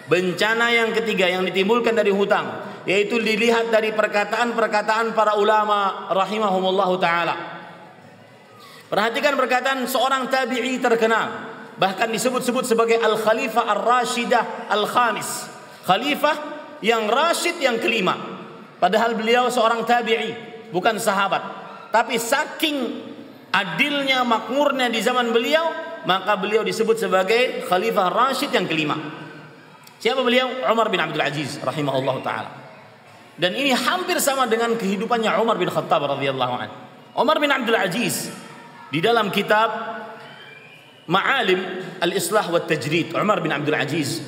Bencana yang ketiga yang ditimbulkan dari hutang, yaitu dilihat dari perkataan-perkataan para ulama rahimahumullahu taala. Perhatikan perkataan seorang tabi'i terkenal, bahkan disebut-sebut sebagai al-khalifah ar-rashidah al-khamis, khalifah yang rasyid yang kelima. Padahal beliau seorang tabi'i, bukan sahabat. Tapi saking adilnya, makmurnya di zaman beliau, maka beliau disebut sebagai khalifah rasyid yang kelima. Siapa beliau? Umar bin Abdul Aziz rahimahullah ta'ala. Dan ini hampir sama dengan kehidupannya Umar bin Khattab radhiyallahu anhu. Umar bin Abdul Aziz di dalam kitab Ma'alim al-Islah wa Tajrid, Umar bin Abdul Aziz,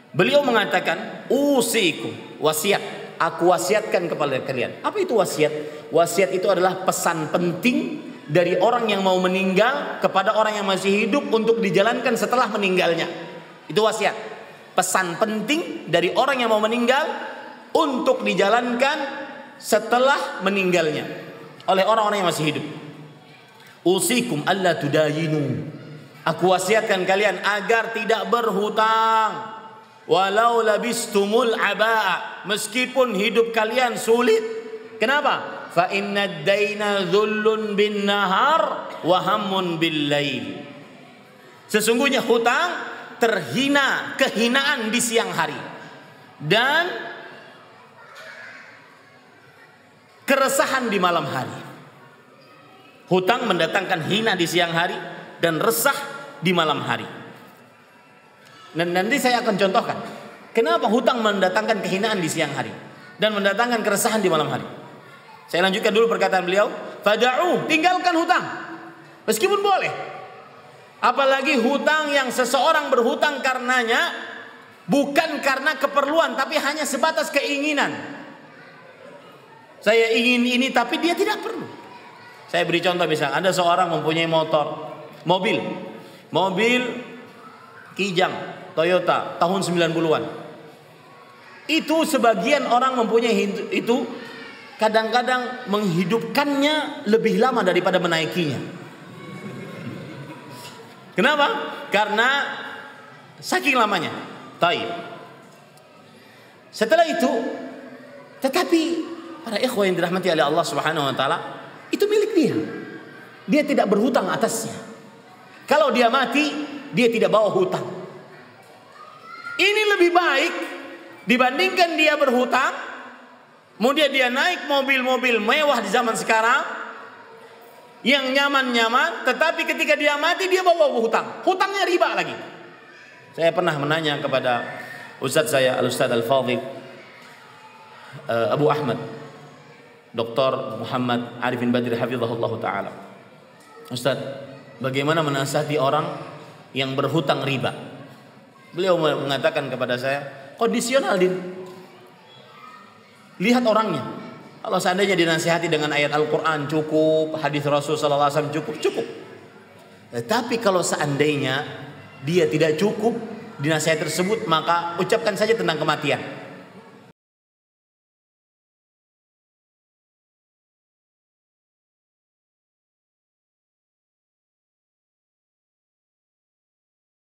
beliau mengatakan, usikum, wasiat, aku wasiatkan kepada kalian. Apa itu wasiat? Wasiat itu adalah pesan penting dari orang yang mau meninggal kepada orang yang masih hidup untuk dijalankan setelah meninggalnya. Itu wasiat. Pesan penting dari orang yang mau meninggal untuk dijalankan setelah meninggalnya oleh orang-orang yang masih hidup. Usikum alla tudayinu, aku wasiatkan kalian agar tidak berhutang, walau labistumul abaa, meskipun hidup kalian sulit. Kenapa? Fa inna ad-daina dhullun bin nahar wa hammun bil lail. Sesungguhnya hutang terhina, kehinaan di siang hari, dan keresahan di malam hari. Hutang mendatangkan hina di siang hari dan resah di malam hari. Dan nanti saya akan contohkan kenapa hutang mendatangkan kehinaan di siang hari dan mendatangkan keresahan di malam hari. Saya lanjutkan dulu perkataan beliau, fada'u, tinggalkan hutang meskipun boleh. Apalagi hutang yang seseorang berhutang karenanya bukan karena keperluan, tapi hanya sebatas keinginan. Saya ingin ini tapi dia tidak perlu. Saya beri contoh, misal ada seorang mempunyai mobil Kijang Toyota tahun 90-an. Itu sebagian orang mempunyai itu, kadang-kadang menghidupkannya lebih lama daripada menaikinya. Kenapa? Karena saking lamanya. Taib. Setelah itu, tetapi para ikhwah yang dirahmati oleh Allah Subhanahu wa taala, itu milik dia. Dia tidak berhutang atasnya. Kalau dia mati, dia tidak bawa hutang. Ini lebih baik dibandingkan dia berhutang, kemudian dia naik mobil-mobil mewah di zaman sekarang yang nyaman-nyaman, tetapi ketika dia mati dia bawa hutang. Hutangnya riba lagi. Saya pernah menanya kepada Ustadz saya, Al-Ustadz Al-Fadhil Abu Ahmad, Dr. Muhammad Arifin Badri hafizahullah ta'ala, Ustadz, bagaimana menasihati orang yang berhutang riba? Beliau mengatakan kepada saya, kondisional, Din. Lihat orangnya. Kalau seandainya dinasihati dengan ayat Al-Quran cukup, hadis Rasul sallallahu alaihi wasallam cukup. Tetapi kalau seandainya dia tidak cukup dinasihat tersebut, maka ucapkan saja tentang kematian.